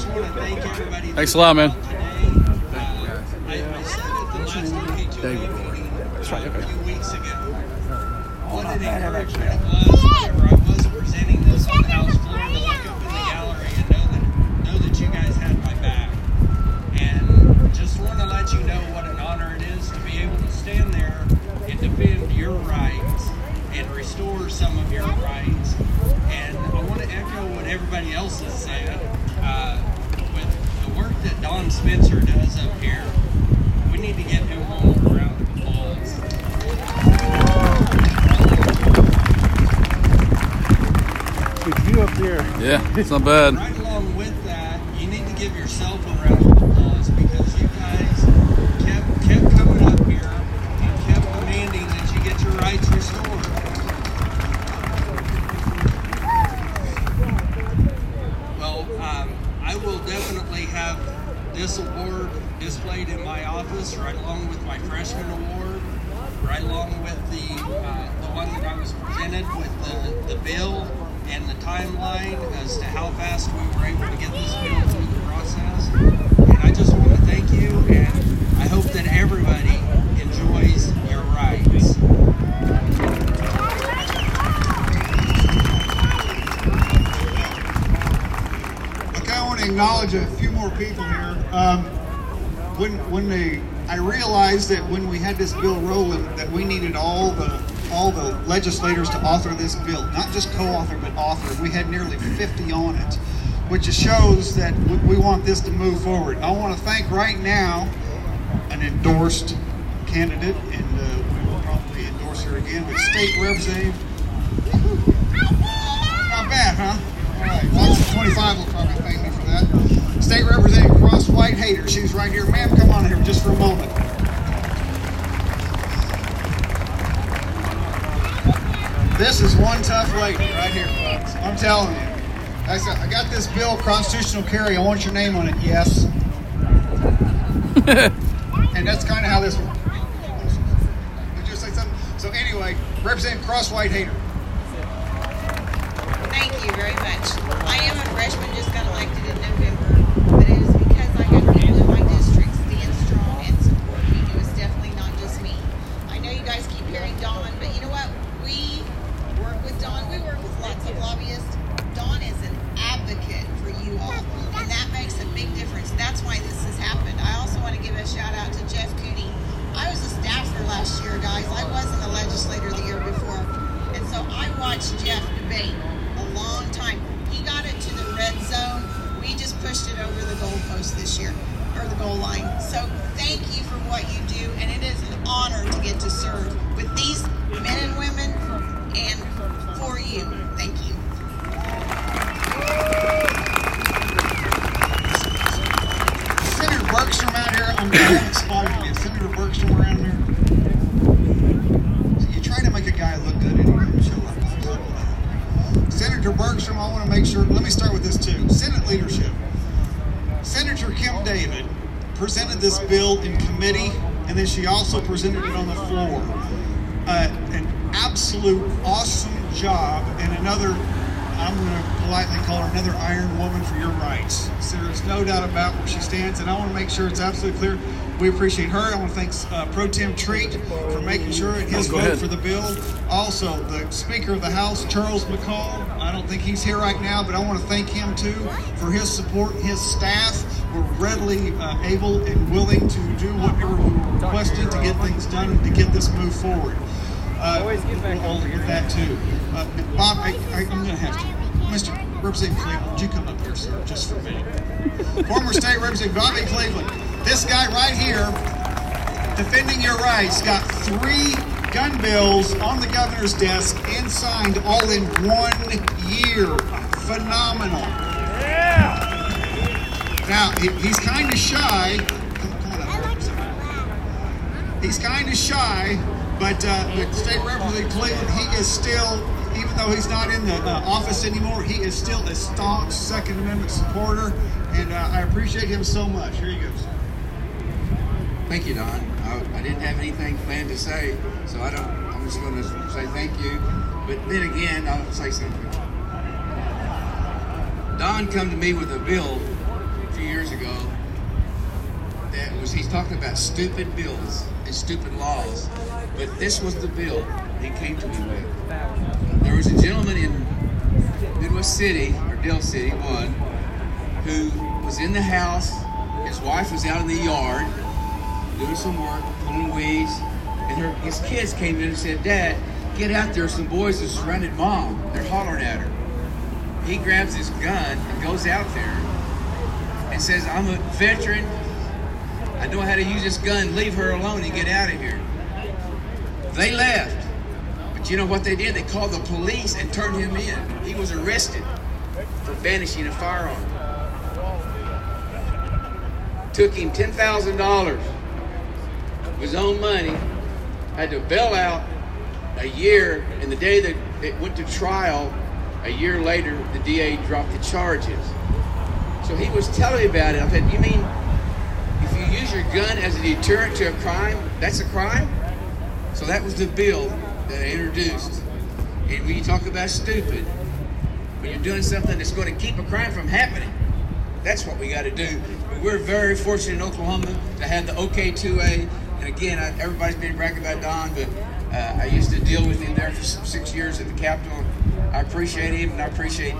want to thank everybody. Thanks a lot, man. Today, I said at the last HOA meeting a few weeks ago what an encouragement it was whenever I was presenting this on the house floor to look up in the gallery and know that you guys had my back. And just want to let you know what an honor it is to be able to stand there and defend your rights and restore some of your rights. And I want to echo what everybody else has said. With the work that Don Spencer does up here, we need to give him one more round of applause. Good view up there. Yeah, it's not bad. Right along with that, you need to give yourself a round of applause because you guys kept coming up here and kept demanding that you get your rights restored. Well, I will definitely have this award displayed in my office, right along with my freshman award, right along with the one that I was presented with the bill and the timeline as to how fast we were able to get this bill through the process. And I just want to thank you, and I hope that everybody enjoys your rights. Okay, I want to acknowledge a few more people here. I realized that when we had this bill rolling, that we needed all the legislators to author this bill, not just co-author, but author. We had nearly 50 on it, which shows that we want this to move forward. I want to thank right now an endorsed candidate, and we will probably endorse her again, but State Representative. Not bad, huh? All right, Fox 25 will probably thank me for that. State Representative Cross White Hater. She's right here. Ma'am, come on here just for a moment. This is one tough lady right here, folks. I'm telling you. I got this bill, constitutional carry. I want your name on it. Yes. And that's kind of how this works. Did you say something? So anyway, Representative Cross White Hater. Thank you very much. I am a freshman, just got elected in November, but it was because I got people in my district stand strong and support me. It was definitely not just me. I know you guys keep hearing Don, but you know what? We work with Don. We work with lots of lobbyists. Don is an advocate for you all, and that makes a big difference. That's why this has happened. I also want to give a shout out to Jeff Cooney. I was a staffer last year, guys. I wasn't a legislator the year before, and so I watched Jeff debate a long time. He got it to the red zone. We just pushed it over the goalpost this year, or the goal line. So thank you for what you do, and it is an honor to get to serve with these men and women and for you. Thank you. Senator Bergstrom out here. I haven't spotted you. Senator Bergstrom around here. You try to make a guy look good anyway. Senator Bergstrom, I want to make sure, let me start with this too. Senate leadership. Senator Kim David presented this bill in committee, and then she also presented it on the floor. An absolute awesome job, and another, I'm going to politely call her another Iron Woman for your rights. So there's no doubt about where she stands, and I want to make sure it's absolutely clear. We appreciate her. I want to thank Pro Tem Treat for making sure his vote for the bill. Also, the Speaker of the House, Charles McCall. I don't think he's here right now, but I want to thank him too for his support. His staff were readily able and willing to do whatever we were requesting to get things done and to get this move forward. We'll get that too. Bob, I'm going to have to. Mr. Representative Cleveland, would you come up here, sir, just for a minute? Former State Representative Bobby Cleveland. This guy right here, defending your rights, got 3 gun bills on the governor's desk and signed all in 1 year. Phenomenal. Yeah. Now, he's kind of shy. Come on up, he's kind of shy, but State Representative Cleveland, he is still, even though he's not in the office anymore, he is still a staunch Second Amendment supporter, and I appreciate him so much. Here you go, sir. Thank you, Don. I didn't have anything planned to say, so I'm just going to say thank you. But then again, I'll say something. Don come to me with a bill he's talking about stupid bills and stupid laws, but this was the bill he came to me with. There was a gentleman in Midwest City, or Dell City, who was in the house. His wife was out in the yard doing some work, pulling weeds, and his kids came in and said, "Dad, get out there, some boys have surrounded Mom. They're hollering at her." He grabs his gun and goes out there and says, "I'm a veteran. I know how to use this gun. Leave her alone and get out of here." They left. But you know what they did? They called the police and turned him in. He was arrested for banishing a firearm. Took him $10,000 of his own money, had to bail out a year, and the day that it went to trial, a year later, the DA dropped the charges. So he was telling me about it. I said, "You mean if you use your gun as a deterrent to a crime, that's a crime?" So that was the bill that I introduced. And when you talk about stupid, when you're doing something that's going to keep a crime from happening, that's what we got to do. We're very fortunate in Oklahoma to have the OK2A. And again, everybody's been bragging about Don, but I used to deal with him there for 6 years at the Capitol. I appreciate him, and I appreciate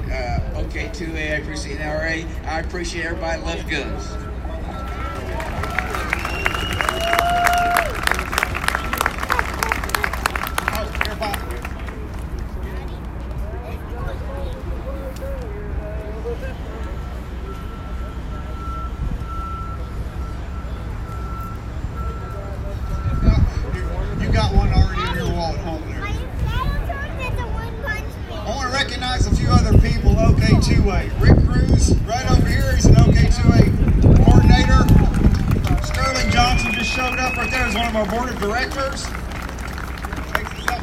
OK2A, I appreciate NRA, I appreciate everybody that loves guns. You got one already in your wall at home there. I want to recognize a few other people. OK2A. Rick Cruz, right over here. He's an OK2A coordinator. Sterling Johnson just showed up right there as one of our board of directors.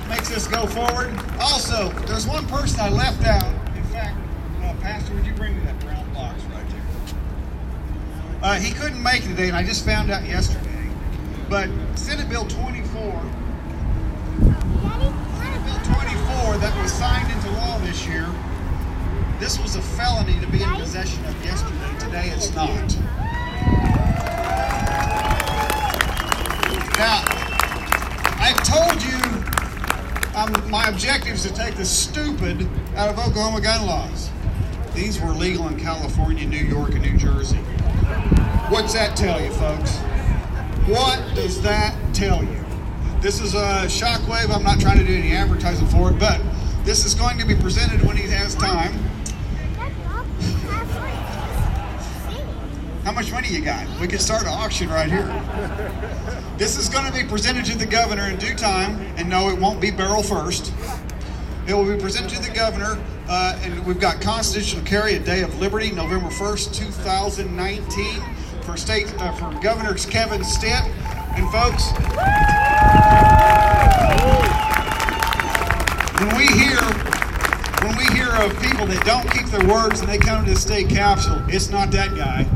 Makes this go forward. Also, there's one person I left out. In fact, Pastor, would you bring me that brown box right there? He couldn't make it today, and I just found out yesterday. But Senate Bill 24, that was signed into law this year, this was a felony to be in possession of yesterday. Today it's not. Now, I've told you my objective is to take the stupid out of Oklahoma gun laws. These were legal in California, New York, and New Jersey. What's that tell you, folks? What does that tell you? This is a Shockwave. I'm not trying to do any advertising for it, but this is going to be presented when he has time. How much money you got? We could start an auction right here. This is going to be presented to the governor in due time, and no, it won't be barrel first. It will be presented to the governor, and we've got constitutional carry, a day of liberty, November 1st, 2019, for Governor Kevin Stitt. And folks, when we hear of people that don't keep their words and they come to the state capitol, it's not that guy.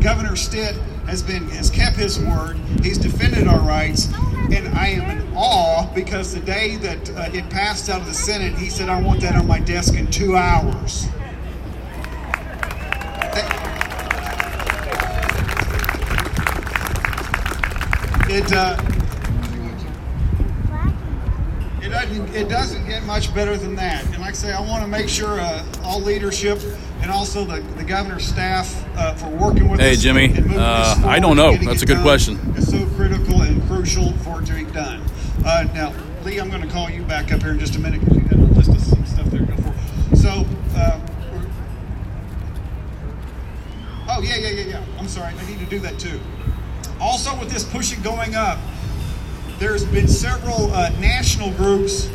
Governor Stitt has kept his word. He's defended our rights, and I am in awe because the day that it passed out of the Senate, he said, "I want that on my desk in 2 hours." It doesn't get much better than that. And like I say, I want to make sure all leadership and also the governor's staff for working with us. Hey, Jimmy, I don't know. That's a good question. It's so critical and crucial for it to be done. Now, Lee, I'm going to call you back up here in just a minute because you got a list of some stuff there to go for. So, oh, yeah. I'm sorry. I need to do that too. Also, with this pushing going up, there's been several national groups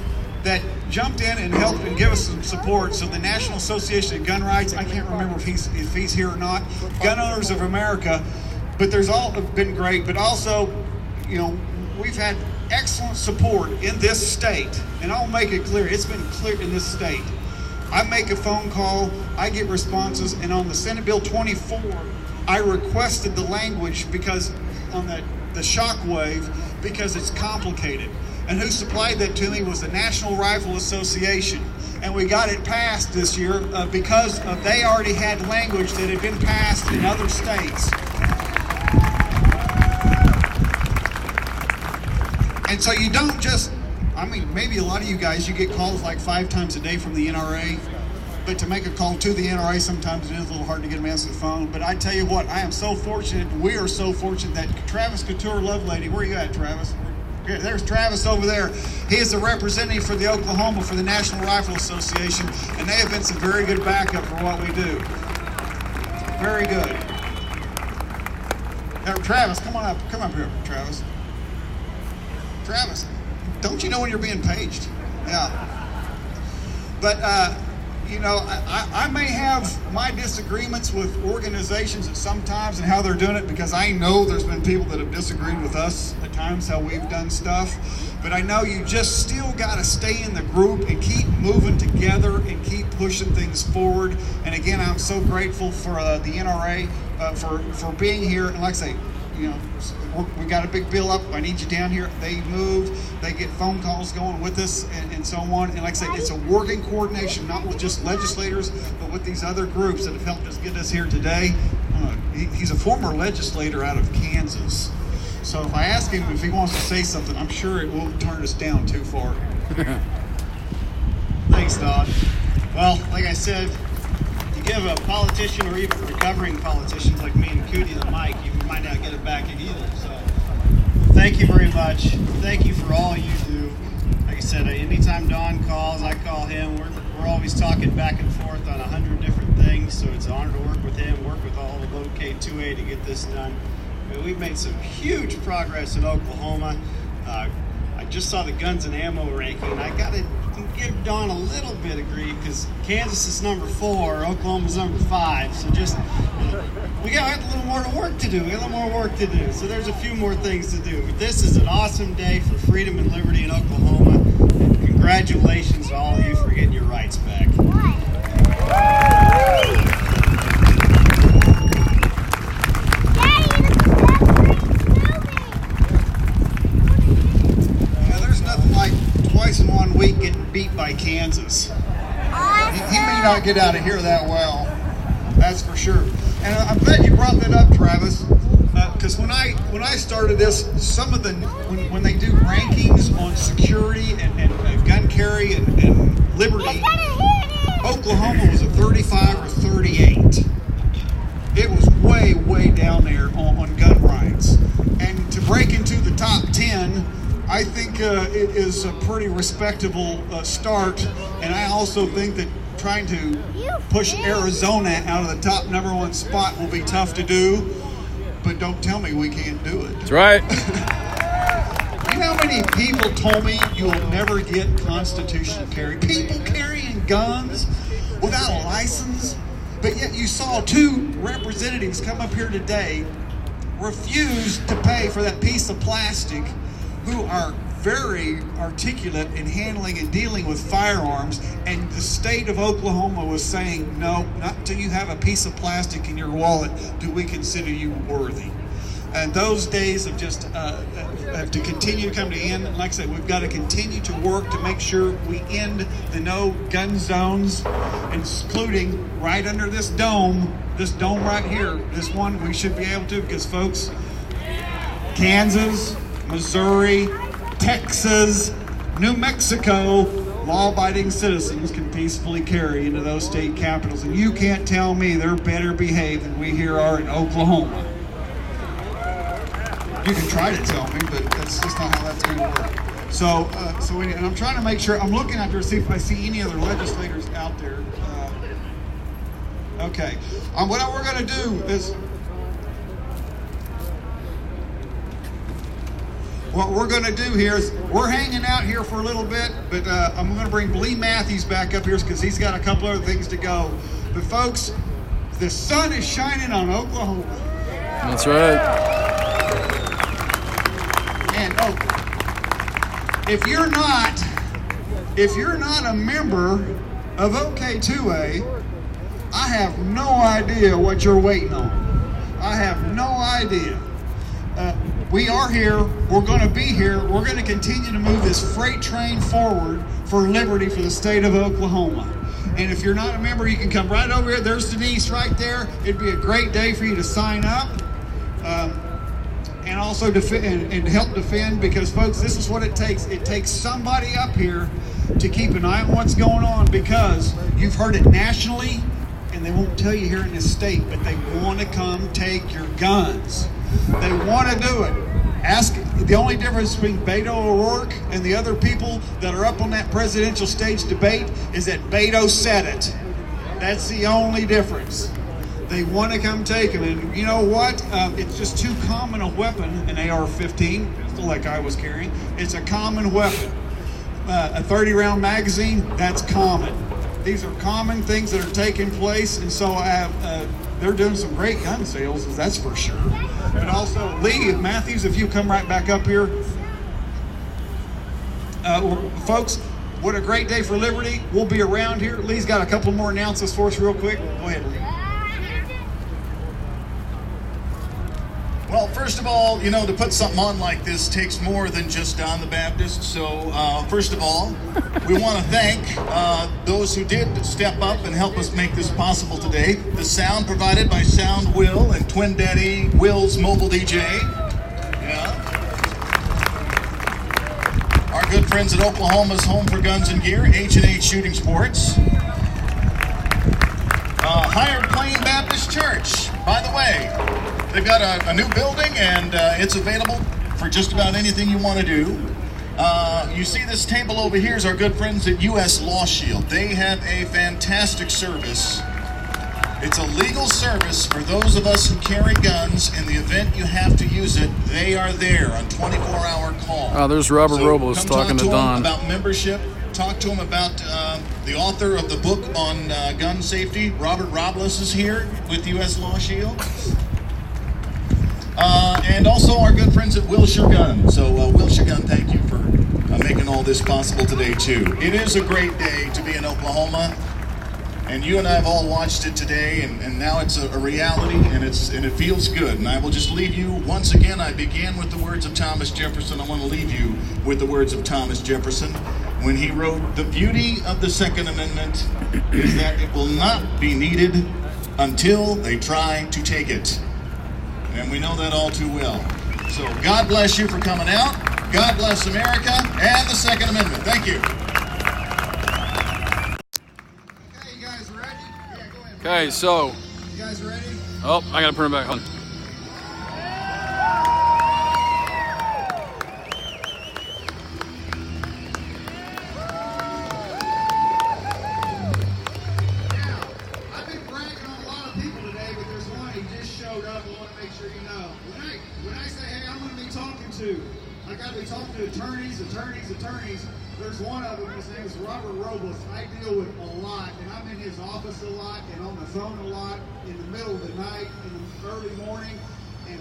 that jumped in and helped and give us some support. So the National Association of Gun Rights, I can't remember if he's here or not, Gun Owners of America, but there's all been great. But also, we've had excellent support in this state, and I'll make it clear, it's been clear in this state. I make a phone call, I get responses, and on the Senate Bill 24, I requested the language because on the Shockwave, because it's complicated. And who supplied that to me was the National Rifle Association. And we got it passed this year because they already had language that had been passed in other states. And so you don't just, I mean, maybe a lot of you guys, you get calls like 5 times a day from the NRA, but to make a call to the NRA, sometimes it is a little hard to get them answer the phone. But I tell you what, I am so fortunate, we are so fortunate that Travis Couture Lovelady, where are you at, Travis? There's Travis over there. He is the representative for the Oklahoma for the National Rifle Association, and they have been some very good backup for what we do. Very good. Now, Travis, come up here, Travis. Travis, don't you know when you're being paged? Yeah. But, you know, I may have my disagreements with organizations at sometimes and how they're doing it, because I know there's been people that have disagreed with us at times how we've done stuff. But I know you just still got to stay in the group and keep moving together and keep pushing things forward. And again, I'm so grateful for the NRA for being here. And like I say, you know, we got a big bill up. I need you down here. They move. They get phone calls going with us and so on. And like I said, it's a working coordination, not with just legislators, but with these other groups that have helped us get us here today. He's a former legislator out of Kansas. So if I ask him if he wants to say something, I'm sure it won't turn us down too far. Thanks, Don. Well, like I said, you give a politician or even recovering politicians like me and Cootie the mic, you might not get it back either. So thank you very much. Thank you for all you do. Like I said, anytime Don calls, I call him. We're always talking back and forth on 100 different things, so it's an honor to work with him, work with all of Locate 2A to get this done. I mean, we've made some huge progress in Oklahoma. I just saw the guns and ammo ranking, and I got to give Don a little bit of grief because Kansas is number 4, Oklahoma's number 5. So just, we got a little more work to do. We got a little more work to do. So there's a few more things to do. But this is an awesome day for freedom and liberty in Oklahoma. And congratulations to all of you for getting your rights back. Twice in 1 week getting beat by Kansas. He may not get out of here that well, that's for sure. And I'm glad you brought that up, Travis, because when I started this, some of the when they do rankings on security and gun carry and liberty, Oklahoma was a 35 or 38. It was way down there on gun rights, and to break into the top 10. I think it is a pretty respectable start, and I also think that trying to push Arizona out of the top #1 spot will be tough to do, but don't tell me we can't do it. That's right. You know how many people told me you will never get constitutional carry? People carrying guns without a license, but yet you saw 2 representatives come up here today refuse to pay for that piece of plastic, who are very articulate in handling and dealing with firearms, and the state of Oklahoma was saying, no, not until you have a piece of plastic in your wallet do we consider you worthy. And those days of just have to continue to come to end. And like I said, we've got to continue to work to make sure we end the no gun zones, including right under this dome right here, this one we should be able to, because folks, Kansas, Missouri, Texas, New Mexico, law-abiding citizens can peacefully carry into those state capitals. And you can't tell me they're better behaved than we here are in Oklahoma. You can try to tell me, but that's just not how that's going to work. So and I'm trying to make sure, I'm looking out there to see if I see any other legislators out there. Okay. What we're going to do is, what we're going to do here is we're hanging out here for a little bit, but I'm going to bring Lee Matthews back up here because he's got a couple other things to go. But folks, the sun is shining on Oklahoma. That's right. And if you're not a member of OK2A, I have no idea what you're waiting on. I have no idea. We are here. We're going to be here. We're going to continue to move this freight train forward for liberty for the state of Oklahoma. And if you're not a member, you can come right over here. There's Denise right there. It'd be a great day for you to sign up. and also defend and help defend, because folks, this is what it takes. It takes somebody up here to keep an eye on what's going on, because you've heard it nationally and they won't tell you here in this state, but they want to come take your guns. They want to do it. Ask, the only difference between Beto O'Rourke and the other people that are up on that presidential stage debate is that Beto said it. That's the only difference. They want to come take them, and you know what? It's just too common a weapon, an AR-15 pistol like I was carrying. It's a common weapon. A 30-round magazine, that's common. These are common things that are taking place, and so they're doing some great gun sales, that's for sure. But also, Lee Matthews, if you come right back up here. Folks, what a great day for Liberty. We'll be around here. Lee's got a couple more announcements for us real quick. Go ahead, Lee. Well, first of all, you know, to put something on like this takes more than just Don the Baptist. So, first of all, we want to thank those who did step up and help us make this possible today. The sound provided by Sound Will and Twin Daddy Will's Mobile DJ. Yeah. Our good friends at Oklahoma's Home for Guns and Gear, H&H Shooting Sports. Hired Plain Baptist Church, by the way. They've got a new building, and it's available for just about anything you want to do. You see this table over here is our good friends at U.S. Law Shield. They have a fantastic service. It's a legal service for those of us who carry guns. In the event you have to use it, they are there on 24-hour call. There's Robert Robles talking to Don. About membership. Talk to him about the author of the book on gun safety. Robert Robles is here with U.S. Law Shield. And also our good friends at Wilshire Gun. So Wilshire Gun, thank you for making all this possible today too. It is a great day to be in Oklahoma, and you and I have all watched it today, and now it's a reality, and it feels good. And I will just leave you once again. I began with the words of Thomas Jefferson. I want to leave you with the words of Thomas Jefferson when he wrote, "The beauty of the Second Amendment is that it will not be needed until they try to take it." And we know that all too well. So God bless you for coming out. God bless America and the Second Amendment. Thank you. Okay, you guys ready? Yeah, go ahead. Okay, so. You guys ready? Oh, I gotta put him back on. I got to be talking to attorneys. There's one of them, his name is Robert Robles. I deal with a lot, and I'm in his office a lot, and on the phone a lot, in the middle of the night, in the early morning, and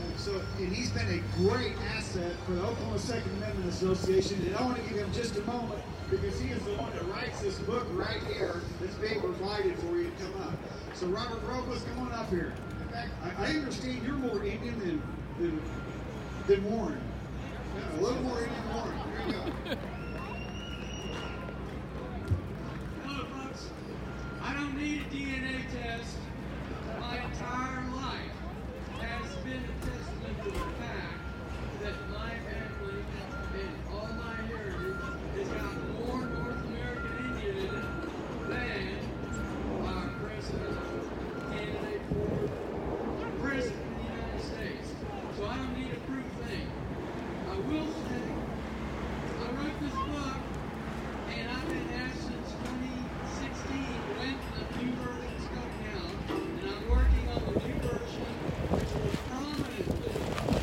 he's been a great asset for the Oklahoma Second Amendment Association, and I want to give him just a moment, because he is the one that writes this book right here that's being provided for you to come up. So Robert Robles, come on up here. In fact, I understand you're more Indian than Warren. Yeah, a little more Indian than Warren. Here you go. Hello, folks. I don't need a DNA test. My entire life has been a testament to the fact that my family and all my heritage has got more North American Indian in it than our president candidate for president of the United States. So I don't need to prove a thing. I will say, I wrote this book, and I've been asked since 2016 when a new version is coming out, and I'm working on the new version, which will prominently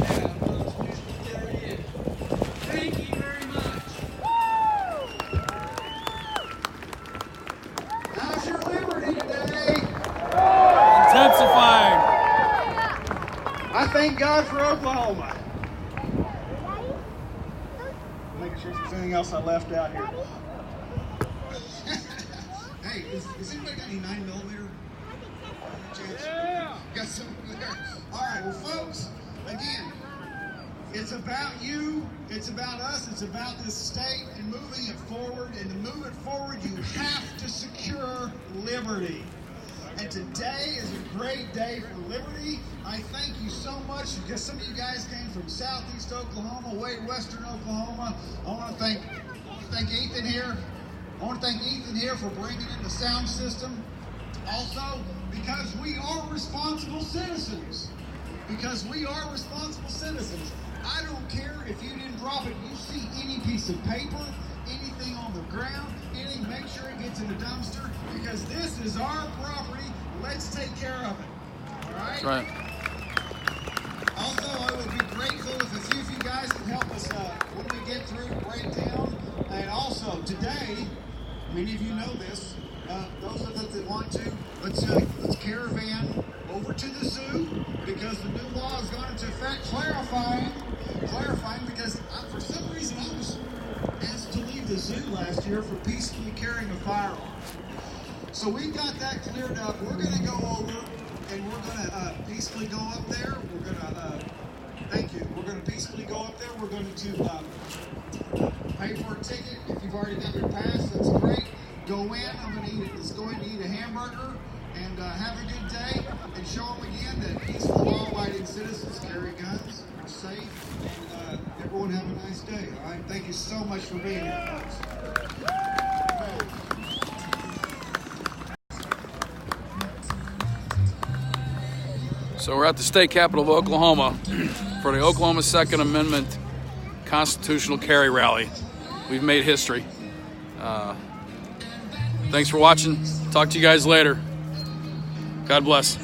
have constitutional in it. Thank you very much. How's your liberty today? Intensifying. I thank God for Oklahoma. Making sure there's anything else I left out here. Hey, has anybody got any 9mm? Yeah. Got some there. All right, well, folks, again, it's about you, it's about us, it's about this state and moving it forward. And to move it forward, you have to secure liberty. And today is a great day for liberty. I thank you so much because some of you guys came from southeast Oklahoma, way western Oklahoma. I want to thank Ethan here. I want to thank Ethan here for bringing in the sound system. Also, because we are responsible citizens. Because we are responsible citizens. I don't care if you didn't drop it. You see any piece of paper, anything on the ground, anything, make sure it gets in the dumpster because this is our property. Let's take care of it. All right? Right. Also, I would be grateful if a few of you guys could help us when we get through to break down. And also, today, many of you know this, those of us that want to, let's caravan over to the zoo because the new law is going into effect, clarifying because for some reason I was asked to leave the zoo last year for peacefully carrying a firearm. So we've got that cleared up. We're going to go over and we're going to peacefully go up there. We're going to, thank you. We're going to peacefully go up there. We're going to pay for a ticket. If you've already got your pass, that's great. Go in. I'm going to eat a hamburger and have a good day and show them again that peaceful, law-abiding citizens carry guns, are safe, and everyone have a nice day. All right. Thank you so much for being here, folks. So we're at the state capitol of Oklahoma for the Oklahoma Second Amendment Constitutional Carry Rally. We've made history. Thanks for watching. Talk to you guys later. God bless.